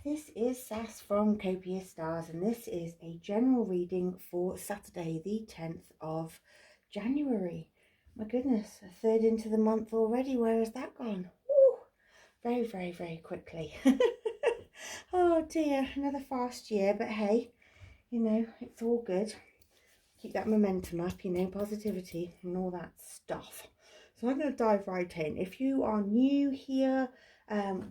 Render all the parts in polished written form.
This is Sass from Copia Stars, and this is a general reading for Saturday, the 10th of January. My goodness, a third into the month already. Where has that gone? Woo! Very, very, very quickly. Oh dear, another fast year, but hey, you know, it's all good. Keep that momentum up, you know, positivity and all that stuff. So I'm going to dive right in. If you are new here,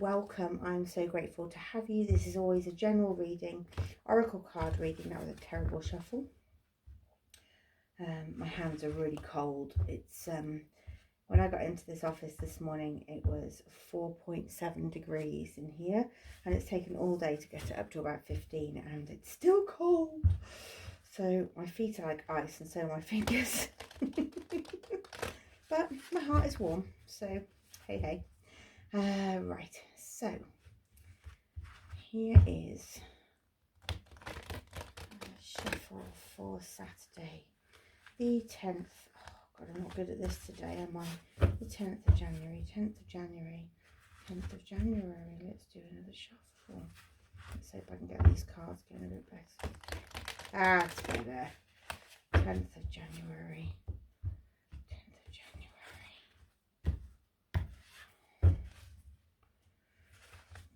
welcome. I'm so grateful to have you. This is always a general reading, oracle card reading. That was a terrible shuffle. My hands are really cold. It's when I got into this office this morning, it was 4.7 degrees in here, and it's taken all day to get it up to about 15, and it's still cold. So my feet are like ice, and so are my fingers. But my heart is warm, so hey. Right, so here is a shuffle for Saturday, the 10th. Oh God, I'm not good at this today, am I? The 10th of January, 10th of January, 10th of January. Let's do another shuffle. Let's hope I can get these cards going a bit better. That's better. 10th of January. 10th of January.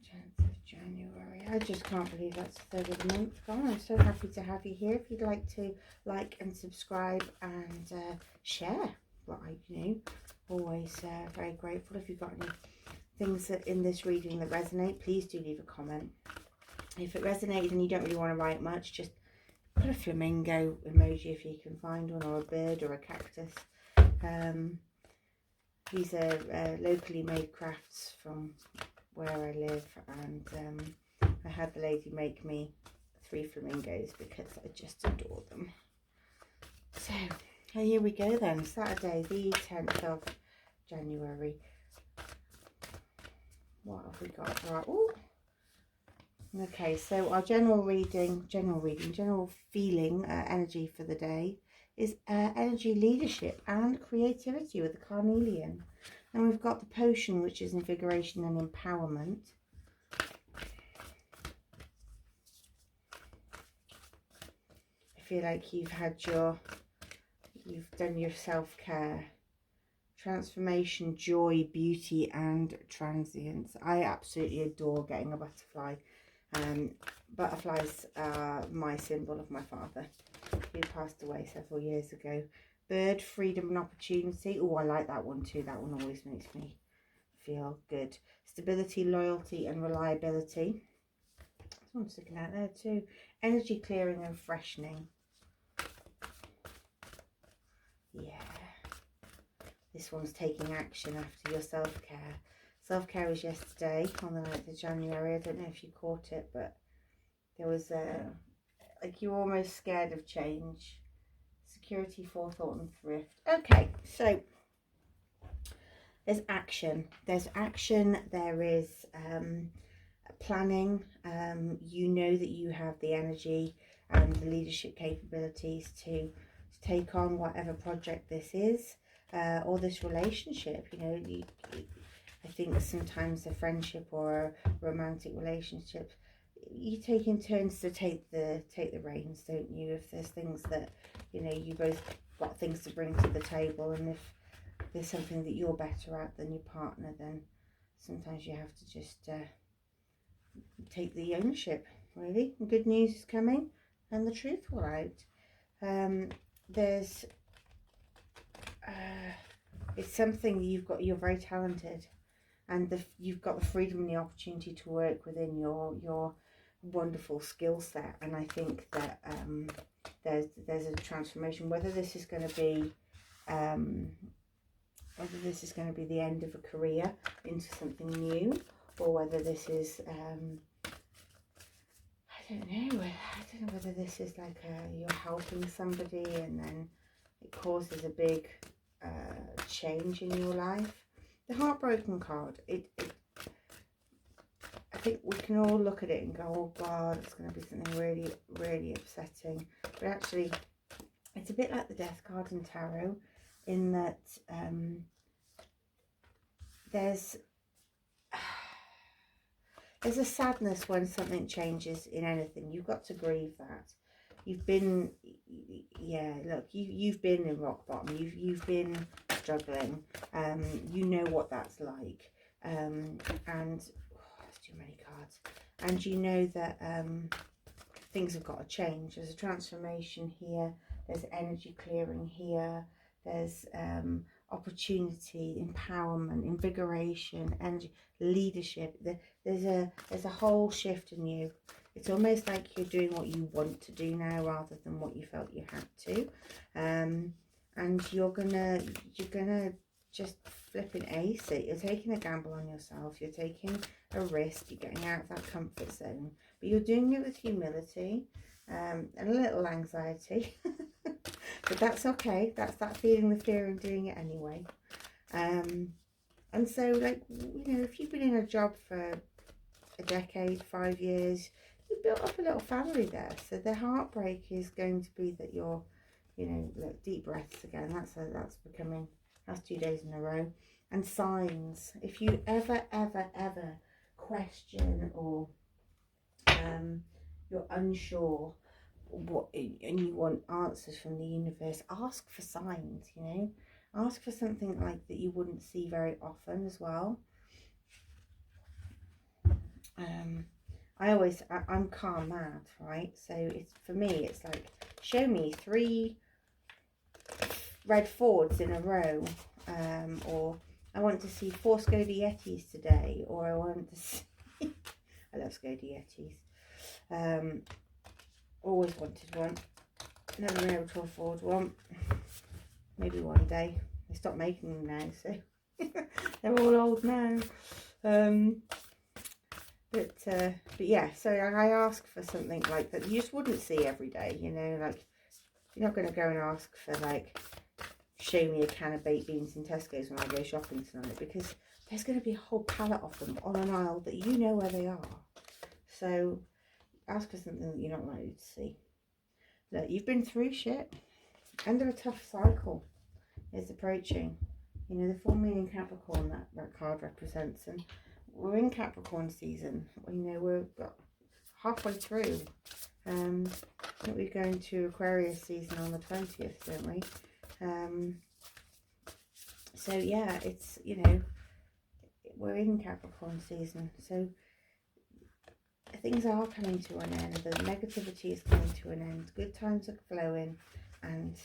10th of January. I just can't believe that's the 3rd of the month gone. I'm so happy to have you here. If you'd like to like and subscribe and share what I do, always very grateful. If you've got any things that in this reading that resonate, please do leave a comment. If it resonated and you don't really want to write much, just put a flamingo emoji if you can find one, or a bird or a cactus. These are locally made crafts from where I live, and I had the lady make me 3 flamingos because I just adore them. So here we go then, Saturday the 10th of January. What have we got for our... Ooh. Okay, so our general feeling, energy for the day is energy, leadership and creativity with the carnelian. And we've got the potion, which is invigoration and empowerment. I feel like you've done your self-care. Transformation, joy, beauty and transience. I absolutely adore getting a butterfly. Butterflies are my symbol of my father, who passed away several years ago. Bird, freedom and opportunity. Oh, I like that one too. That one always makes me feel good. Stability, loyalty and reliability. This one's sticking out there too. Energy clearing and freshening. Yeah. This one's taking action after your self-care. Self-care was yesterday on the 9th of January. I don't know if you caught it, but there was like you were almost scared of change. Security, forethought and thrift. Okay, so there's action. There is planning. You know that you have the energy and the leadership capabilities to take on whatever project this is, or this relationship. You know, I think sometimes a friendship or a romantic relationship, you take in turns to take the reins, don't you? If there's things that, you know, you both got things to bring to the table, and if there's something that you're better at than your partner, then sometimes you have to just take the ownership, really. And good news is coming and the truth will out. It's something that you're very talented, and you've got the freedom and the opportunity to work within your wonderful skill set. And I think that there's a transformation, whether this is going to be the end of a career into something new, or whether this is I don't know whether this is like you're helping somebody and then it causes a big change in your life. The heartbroken card, I think we can all look at it and go, oh God, it's going to be something really, really upsetting. But actually, it's a bit like the death card in tarot, in that there's there's a sadness when something changes in anything. You've got to grieve that. You've been, yeah, look, you've been in rock bottom. You've been struggling. You know what that's like. And that's too many cards. And you know that things have got to change. There's a transformation here. There's energy clearing here. There's opportunity, empowerment, invigoration, energy, leadership. There's a whole shift in you. It's almost like you're doing what you want to do now rather than what you felt you had to. And you're gonna just flipping ace it. You're taking a gamble on yourself. You're taking a risk. You're getting out of that comfort zone. But you're doing it with humility and a little anxiety. But that's okay. That's that feeling the fear of doing it anyway. And so, like, you know, if you've been in a job for a decade, 5 years, you've built up a little family there. So the heartbreak is going to be that you're, you know, look, deep breaths again. That's 2 days in a row. And signs. If you ever question or you're unsure what and you want answers from the universe, ask for signs. You know, ask for something like that you wouldn't see very often as well. I'm car mad, right? So it's, for me, it's like, show me 3 red Fords in a row, or I want to see 4 Skoda Yetis today, or I want to see I love Skoda Yetis. Always wanted one, never been able to afford one. Maybe one day. They stopped making them now, so they're all old now. But yeah, so I ask for something like that you just wouldn't see every day, you know, like, you're not going to go and ask for, like, show me a can of baked beans in Tesco's when I go shopping tonight, because there's going to be a whole pallet of them on an aisle that you know where they are. So ask for something that you're not likely to see. Look, you've been through shit. End of a tough cycle is approaching. You know, the full moon in Capricorn that card represents, and we're in Capricorn season. You know, we're halfway through. I think we're going to Aquarius season on the 20th, don't we? So yeah, it's, you know, we're in Capricorn season, so things are coming to an end. The negativity is coming to an end. Good times are flowing, and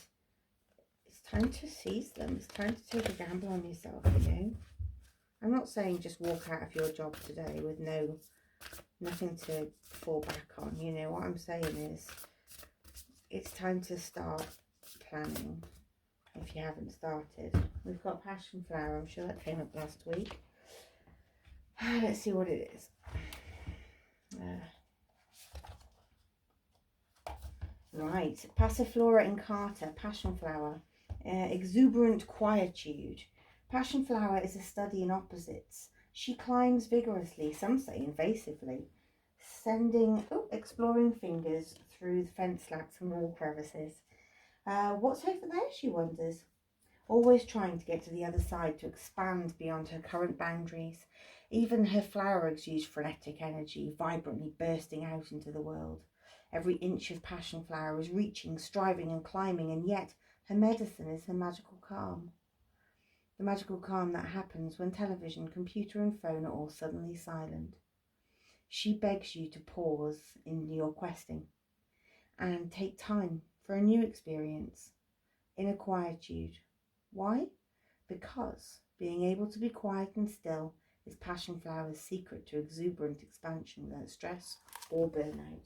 it's time to seize them. It's time to take a gamble on yourself, you know. I'm not saying just walk out of your job today with nothing to fall back on. You know, what I'm saying is it's time to start planning if you haven't started. We've got passion flower. I'm sure that came up last week. Let's see what it is. Right, Passiflora incata, passion flower, exuberant quietude. Passion flower is a study in opposites. She climbs vigorously, some say invasively, exploring fingers through the fence slats and wall crevices. What's over there, she wonders, always trying to get to the other side, to expand beyond her current boundaries. Even her flower exudes frenetic energy, vibrantly bursting out into the world. Every inch of passion flower is reaching, striving and climbing, and yet her medicine is her magical calm. The magical calm that happens when television, computer and phone are all suddenly silent. She begs you to pause in your questing and take time for a new experience, inner quietude. Why? Because being able to be quiet and still is passion flower's secret to exuberant expansion without stress or burnout.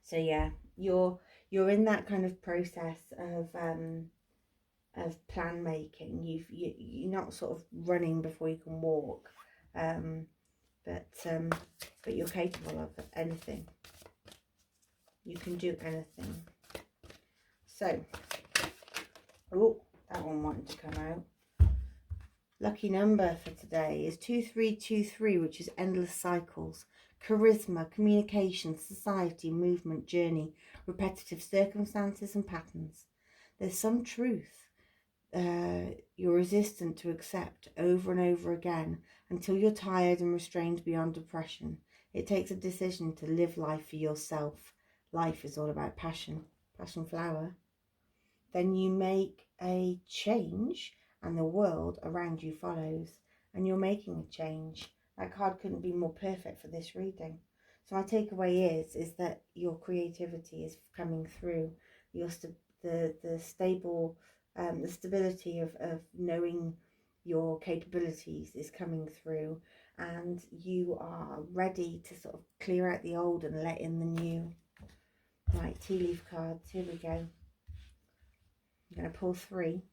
So yeah, you're in that kind of process of plan making. You're not sort of running before you can walk, but you're capable of anything. You can do anything. So, oh, that one wanted to come out. Lucky number for today is 2323, which is endless cycles, charisma, communication, society, movement, journey, repetitive circumstances and patterns. There's some truth you're resistant to accept over and over again until you're tired and restrained beyond depression. It takes a decision to live life for yourself. Life is all about passion, passion flower. Then you make a change and the world around you follows, and you're making a change. That card couldn't be more perfect for this reading. So my takeaway is that your creativity is coming through. Your the stable the stability of knowing your capabilities is coming through, and you are ready to sort of clear out the old and let in the new. Right, tea leaf cards, here we go. I'm going to pull 3.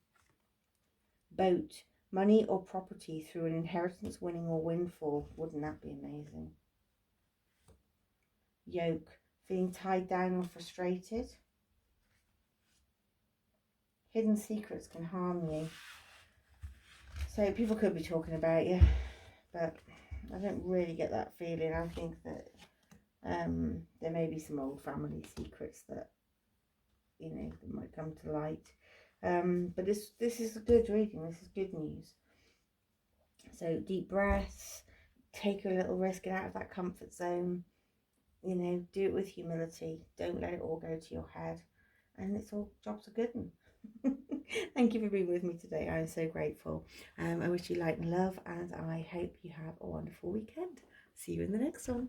Boat, money or property through an inheritance, winning or windfall. Wouldn't that be amazing? Yoke, feeling tied down or frustrated. Hidden secrets can harm you. So people could be talking about you, but I don't really get that feeling. I think that there may be some old family secrets that, you know, that might come to light. But this is a good reading. This is good news. So deep breaths, take a little risk, get out of that comfort zone. You know, do it with humility. Don't let it all go to your head. And it's all, jobs are good. Thank you for being with me today. I'm so grateful. I wish you light and love, and I hope you have a wonderful weekend. See you in the next one.